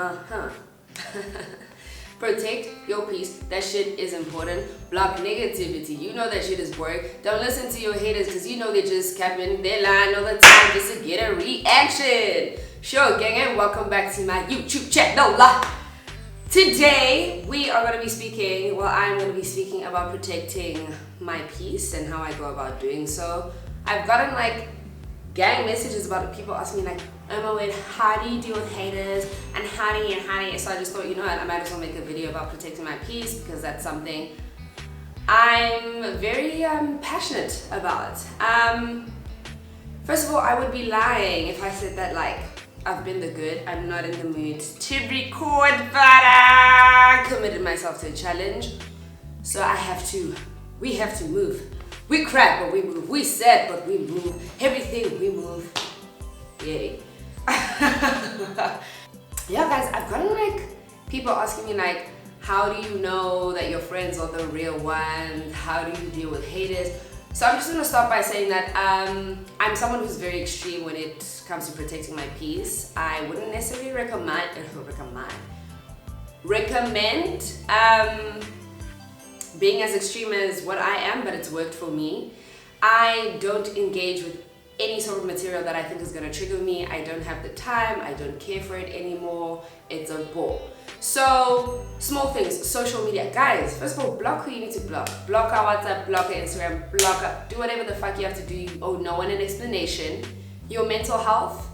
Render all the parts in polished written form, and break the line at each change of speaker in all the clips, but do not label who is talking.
Uh-huh. Protect your peace. That shit is important. Block negativity. You know that shit is boring. Don't listen to your haters because you know they're just capping their line all the time just to get a reaction. Sure, gang, and welcome back to my YouTube channel. Today, I'm going to be speaking about protecting my peace and how I go about doing so. I've gotten gang messages about people asking me Emma, wait, how do you deal with haters and how do you? So I just thought, you know what, I might as well make a video about protecting my peace because that's something I'm very passionate about. First of all, I would be lying if I said that I've been the good. I'm not in the mood to record, but I committed myself to a challenge. So we have to move. We crack, but we move. We sad, but we move. Everything we move. Yay. Yeah, guys, I've gotten people asking me how do you know that your friends are the real ones? How do you deal with haters? So I'm just gonna start by saying that I'm someone who's very extreme when it comes to protecting my peace. I wouldn't necessarily recommend being as extreme as what I am, but it's worked for me. I don't engage with any sort of material that I think is gonna trigger me. I don't have the time, I don't care for it anymore. It's a bore. So, small things, social media. Guys, first of all, block who you need to block. Block our WhatsApp, block our Instagram, do whatever the fuck you have to do. You owe no one an explanation. Your mental health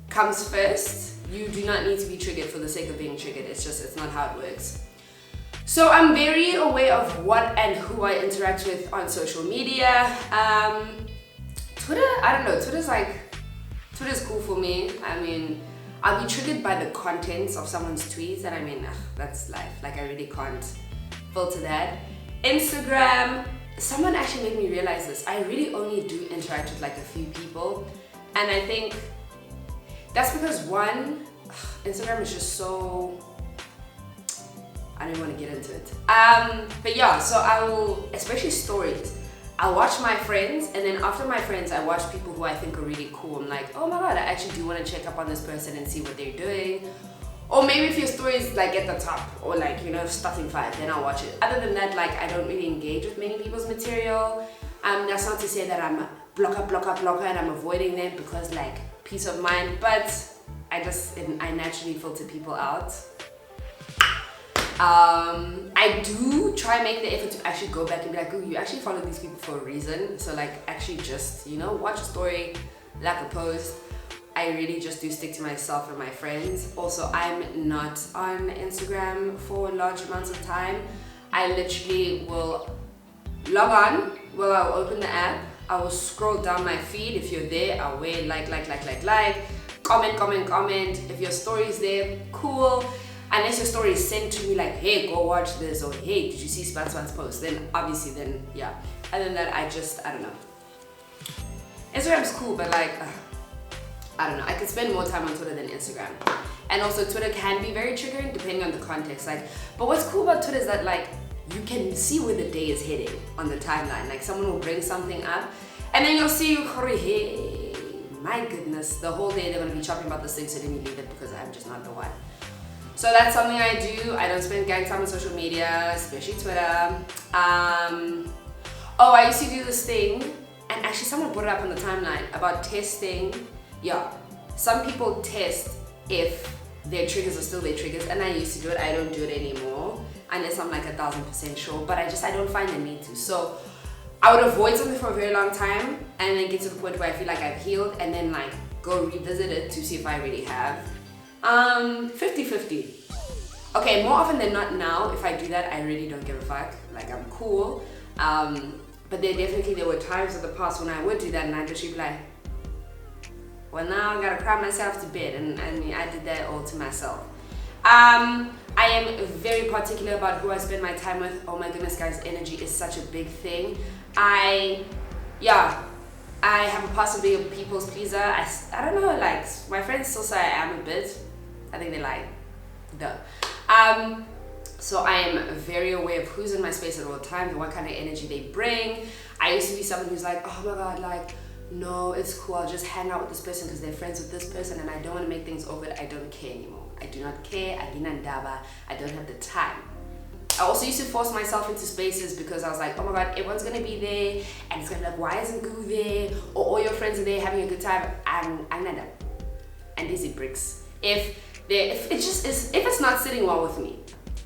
comes first. You do not need to be triggered for the sake of being triggered. It's not how it works. So I'm very aware of what and who I interact with on social media. Twitter, I don't know, Twitter's cool for me. I mean, I'll be triggered by the contents of someone's tweets, and that's life. I really can't filter that. Instagram, someone actually made me realize this. I really only do interact with a few people, and I think that's because one, Instagram is just so, I don't even want to get into it. But yeah, so I will, especially stories, I'll watch my friends, and then after my friends, I watch people who I think are really cool. I'm like, oh my god, I actually do want to check up on this person and see what they're doing. Or maybe if your story is at the top, or starting 5, then I'll watch it. Other than that, I don't really engage with many people's material. That's not to say that I'm a blocker, and I'm avoiding them because peace of mind, but I naturally filter people out. I do try and make the effort to actually go back and be like, oh, you actually follow these people for a reason. So actually just, watch a story, a post. I really just do stick to myself and my friends. Also, I'm not on Instagram for large amounts of time. I literally will log on, I'll open the app, I will scroll down my feed. If you're there, I'll wait, comment. If your story is there, cool. Unless your story is sent to me hey, go watch this, or hey, did you see Spatswan's post? Then obviously, yeah. Other than that, I don't know. Instagram's cool, but I don't know. I could spend more time on Twitter than Instagram. And also Twitter can be very triggering depending on the context. But what's cool about Twitter is that you can see where the day is heading on the timeline. Someone will bring something up, and then you'll see hey, my goodness, the whole day they're gonna be chopping about this thing, so then you leave it because I'm just not the one. So that's something I do. I don't spend gang time on social media, especially Twitter. I used to do this thing, and actually someone brought it up on the timeline about testing. Yeah, some people test if their triggers are still their triggers, and I used to do it. I don't do it anymore unless I'm 1,000% sure, but I don't find the need to. So I would avoid something for a very long time and then get to the point where I feel I've healed, and then go revisit it to see if I really have. 50-50. Okay, more often than not now, if I do that, I really don't give a fuck. I'm cool. But there were times in the past when I would do that, and I'd just be well, now I gotta cry myself to bed, and I did that all to myself. I am very particular about who I spend my time with. Oh my goodness, guys, energy is such a big thing. I have a past of being a people's pleaser. I don't know, my friends still say I am a bit. I think they lie. Duh. So I am very aware of who's in my space at all times and what kind of energy they bring. I used to be someone who's oh my god, no, it's cool, I'll just hang out with this person because they're friends with this person and I don't want to make things awkward. I don't care anymore. I do not care. I don't have the time. I also used to force myself into spaces because I was like, oh my god, everyone's gonna be there and it's gonna be like, why isn't Goo there? Or all your friends are there having a good time. I'm not done. And these are bricks. If it's not sitting well with me,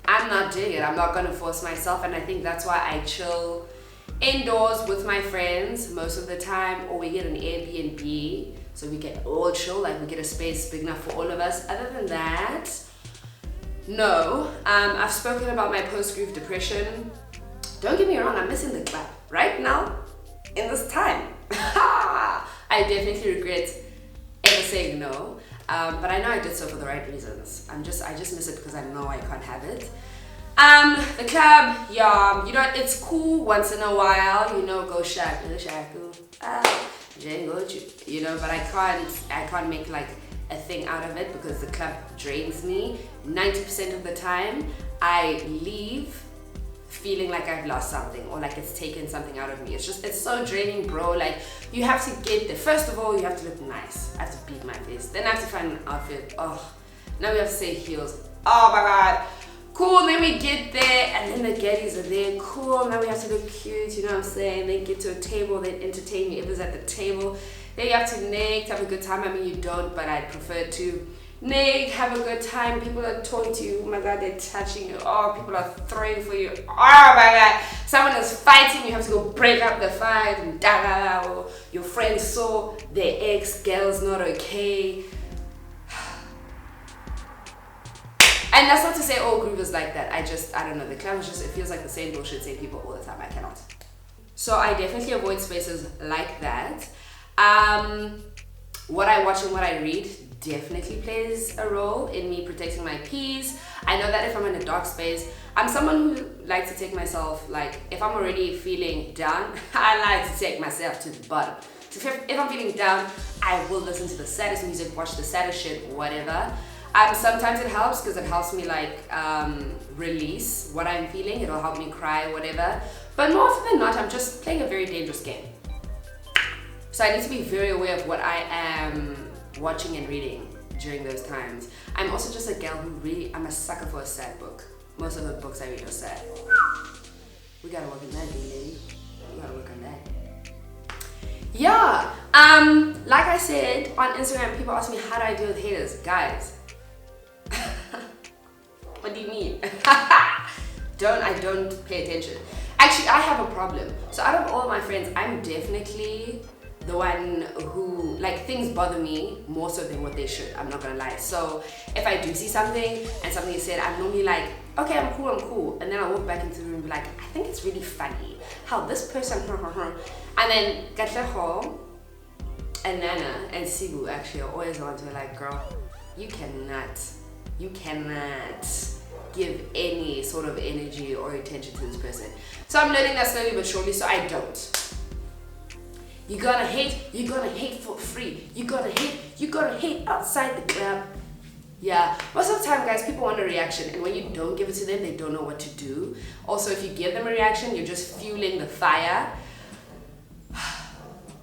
I'm not doing it. I'm not gonna force myself, and I think that's why I chill indoors with my friends most of the time, or we get an Airbnb so we can all chill, like we get a space big enough for all of us. Other than that, no. I've spoken about my post-grief depression. Don't get me wrong, I'm missing the club right now in this time. I definitely regret ever saying no, but I know I did so for the right reasons. I just miss it because I know I can't have it. The club, yeah, you know, it's cool once in a while, you know, go shaku, you know, but I can't make like a thing out of it because the club drains me. 90% of the time, I leave feeling like I've lost something or like it's taken something out of me. It's so draining, bro. Like, you have to get there. First of all, you have to look nice. I have to beat my face. Then I have to find an outfit. Oh, now we have to say heels. Oh my god. Cool, then we get there and then the gaddies are there. Cool, now we have to look cute, you know what I'm saying? Then get to a table, then entertain me. If it's at the table, then you have to nag, have a good time. I mean, you don't, but I'd prefer to nag, have a good time. People are talking to you. Oh my god, they're touching you. Oh, people are throwing for you. Oh my god, someone is fighting. You have to go break up the fight. Or your friends saw their ex, girl's not okay. And that's not to say all groovers like that. I don't know. The club is just, it feels like the same bullshit, same people all the time. I cannot. So I definitely avoid spaces like that. What I watch and what I read definitely plays a role in me protecting my peace. I know that if I'm in a dark space, I'm someone who likes to take myself, like, if I'm already feeling down, I like to take myself to the bottom. So if I'm feeling down, I will listen to the saddest music, watch the saddest shit, whatever. Sometimes it helps because it helps me like release what I'm feeling. It'll help me cry, whatever. But more often than not, I'm just playing a very dangerous game. So I need to be very aware of what I am watching and reading during those times. I'm also just a gal who really, I'm a sucker for a sad book. Most of the books I read are sad. We gotta work on that, lady. We gotta work on that. Yeah, like I said, on Instagram, people ask me, how do I deal with haters? Guys, what do you mean? I don't pay attention. Actually, I have a problem. So out of all my friends, I'm definitely the one who, like, things bother me more so than what they should. I'm not gonna lie. So if I do see something and something is said, I'm normally like, okay, I'm cool. And then I walk back into the room and be like, I think it's really funny how this person, and then Katleho and Nana and Sibu actually are always the ones who are like, girl, you cannot give any sort of energy or attention to this person. So I'm learning that slowly but surely, so I don't. You're gonna hate for free. You're gonna hate outside the club. Yeah, most of the time, guys, people want a reaction, and when you don't give it to them, they don't know what to do. Also, if you give them a reaction, you're just fueling the fire.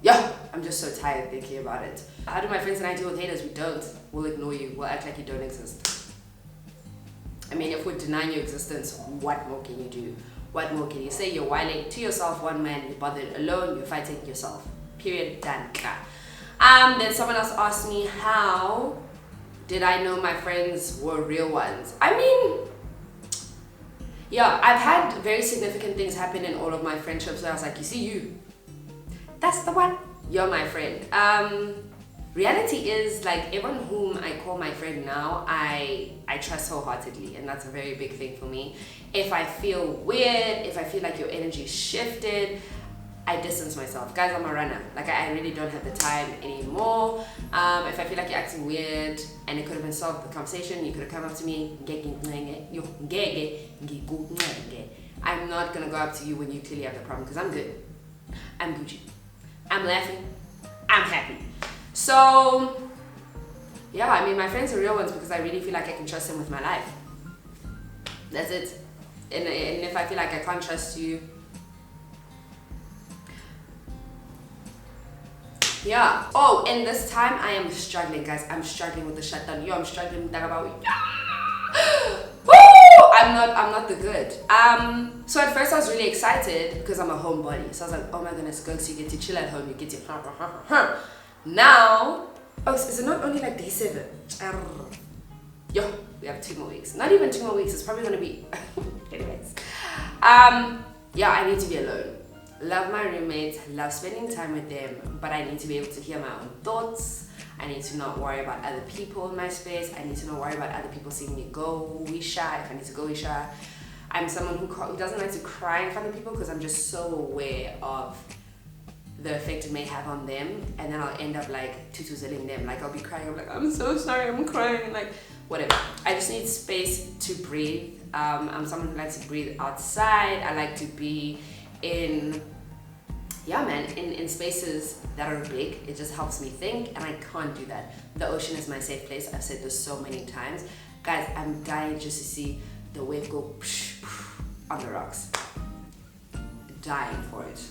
Yeah, I'm just so tired thinking about it. How do my friends and I deal with haters? We don't. We'll ignore you. We'll act like you don't exist. I mean, if we're denying your existence, what more can you do? What more can you say? You're whining to yourself, one man, you're bothered alone, you're fighting yourself. Period, done. Then someone else asked me, how did I know my friends were real ones? I mean, yeah, I've had very significant things happen in all of my friendships where I was like, you see you, that's the one, you're my friend. Reality is, like, everyone whom I call my friend now, I trust wholeheartedly, and that's a very big thing for me. If I feel weird, if I feel like your energy shifted, I distance myself. Guys, I'm a runner. Like, I really don't have the time anymore. If I feel like you're acting weird and it could have been solved, the conversation, you could have come up to me, I'm not gonna go up to you when you clearly have the problem, because I'm good. I'm Gucci. I'm laughing. I'm happy. So, yeah, I mean, my friends are real ones because I really feel like I can trust them with my life. That's it. And if I feel like I can't trust you, Yeah. Oh, and this time I am struggling, guys. I'm struggling with the shutdown. I'm struggling with that about. Woo! I'm not the good. So at first I was really excited because I'm a homebody. So I was like, oh my goodness, girls, you get to chill at home, you get to now. Oh, is it not only like day 7? Yo, we have 2 more weeks. Not even 2 more weeks. It's probably gonna be. Anyways. Yeah, I need to be alone. Love my roommates, love spending time with them, but I need to be able to hear my own thoughts. I need to not worry about other people in my space. I need to not worry about other people seeing me go wisha if I need to go wisha. I'm someone who doesn't like to cry in front of people because I'm just so aware of the effect it may have on them, and then I'll end up like tutuzeling them. Like I'll be crying, I'm like, I'm so sorry, I'm crying, like whatever. I just need space to breathe. I'm someone who likes to breathe outside. I like to be in in spaces that are big. It just helps me think, and I can't do that. The ocean is my safe place. I've said this so many times. Guys, I'm dying just to see the wave go on the rocks. Dying for it.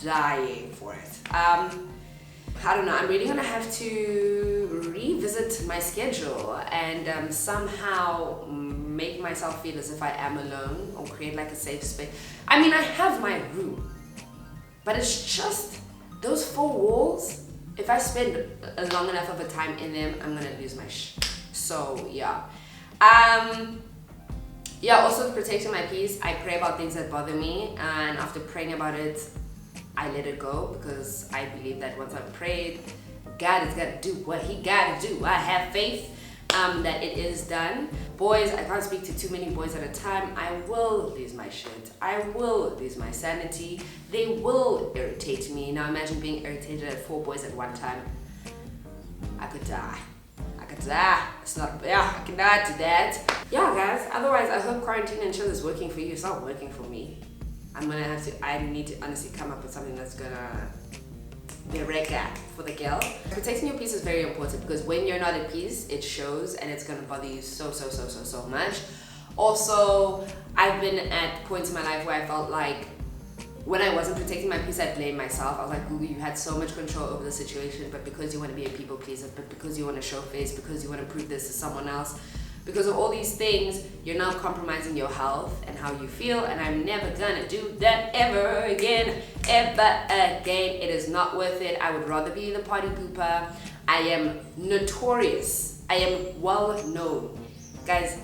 Dying for it. I don't know, I'm really gonna have to revisit my schedule and somehow make myself feel as if I am alone, or create like a safe space. I mean, I have my room, but it's just those 4 walls. If I spend a long enough of a time in them, I'm gonna lose my so yeah. Also protecting my peace. I pray about things that bother me, and after praying about it, I let it go, because I believe that once I've prayed, God is gonna do what He gotta do. I have faith that it is done. Boys, I can't speak to too many boys at a time. I will lose my shit. I will lose my sanity. They will irritate me. Now imagine being irritated at 4 boys at one time. I could die. It's not, I cannot do that. Yeah, guys, otherwise I hope quarantine and chill is working for you. It's not working for me. I need to honestly come up with something that's gonna be reka for the girl. Protecting your peace is very important, because when you're not at peace, it shows, and it's gonna bother you so much. Also, I've been at points in my life where I felt like when I wasn't protecting my peace, I blamed myself. I was like, Google, you had so much control over the situation, but because you want to be a people pleaser, but because you want to show face, because you want to prove this to someone else, because of all these things, you're now compromising your health and how you feel, and I'm never gonna do that ever again. It is not worth it. I would rather be the party pooper. I am notorious. I am well known. Guys,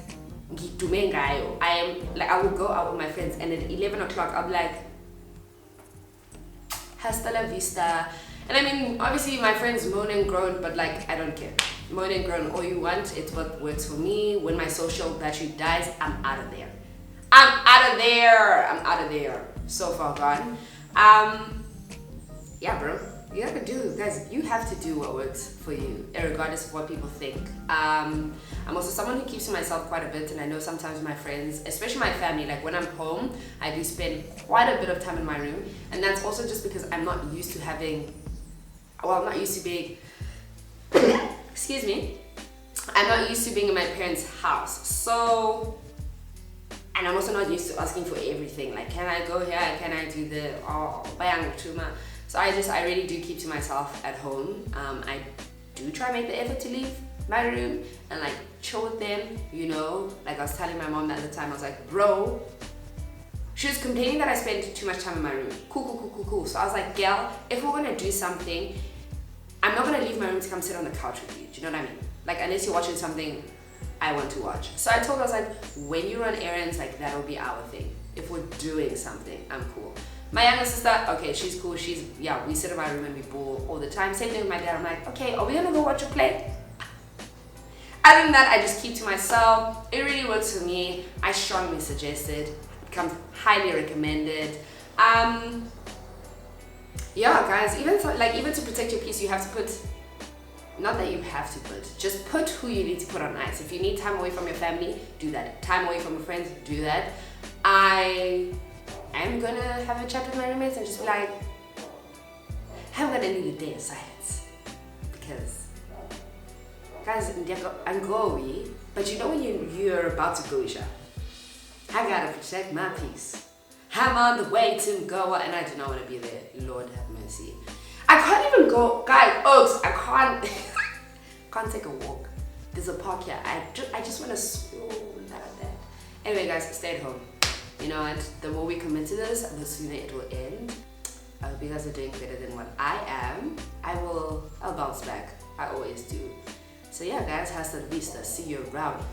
I will go out with my friends, and at 11 o'clock, I'll be like, hasta la vista. And I mean, obviously my friends moan and groan, but like, I don't care. Moan and groan all you want. It's what works for me. When my social battery dies, I'm out of there. I'm out of there. So far gone. Yeah, bro. You have to do, guys, you have to do what works for you, regardless of what people think. I'm also someone who keeps to myself quite a bit, and I know sometimes my friends, especially my family, like when I'm home, I do spend quite a bit of time in my room, and that's also just because I'm not used to having, I'm not used to being, excuse me, I'm not used to being in my parents' house, so, and I'm also not used to asking for everything, like, can I go here, can I do the, bayang tuma. So I really do keep to myself at home. I do try to make the effort to leave my room and like chill with them, you know. Like I was telling my mom the other time, I was like, bro, she was complaining that I spend too much time in my room. Cool. So I was like, girl, if we're gonna do something, I'm not gonna leave my room to come sit on the couch with you. Do you know what I mean? Like, unless you're watching something I want to watch. So I told her, I was like, when you run errands, like that'll be our thing. If we're doing something, I'm cool. My younger sister, okay, she's cool. We sit in my room and we ball all the time. Same thing with my dad. I'm like, okay, are we gonna go watch a play? Other than that, I just keep to myself. It really works for me. I strongly suggest it. It comes highly recommended. Yeah, guys, even to protect your peace, you have to put, not that you have to put, just put who you need to put on ice. If you need time away from your family, do that. Time away from your friends, do that. I'm gonna have a chat with my roommates and just be like, I'm gonna need a day of silence. Because, guys, I'm going, but you know when you're about to go, Isha, I gotta protect my peace. I'm on the way to Goa and I do not want to be there. Lord have mercy. I can't even go, guys, Oaks, I can't, can't take a walk. There's a park here. I just want to slow down that. Anyway, guys, stay at home. You know what? The more we commit to this, the sooner it will end. I hope you guys are doing better than what I am. I'll bounce back. I always do. So yeah, guys, hasta la vista. See you around.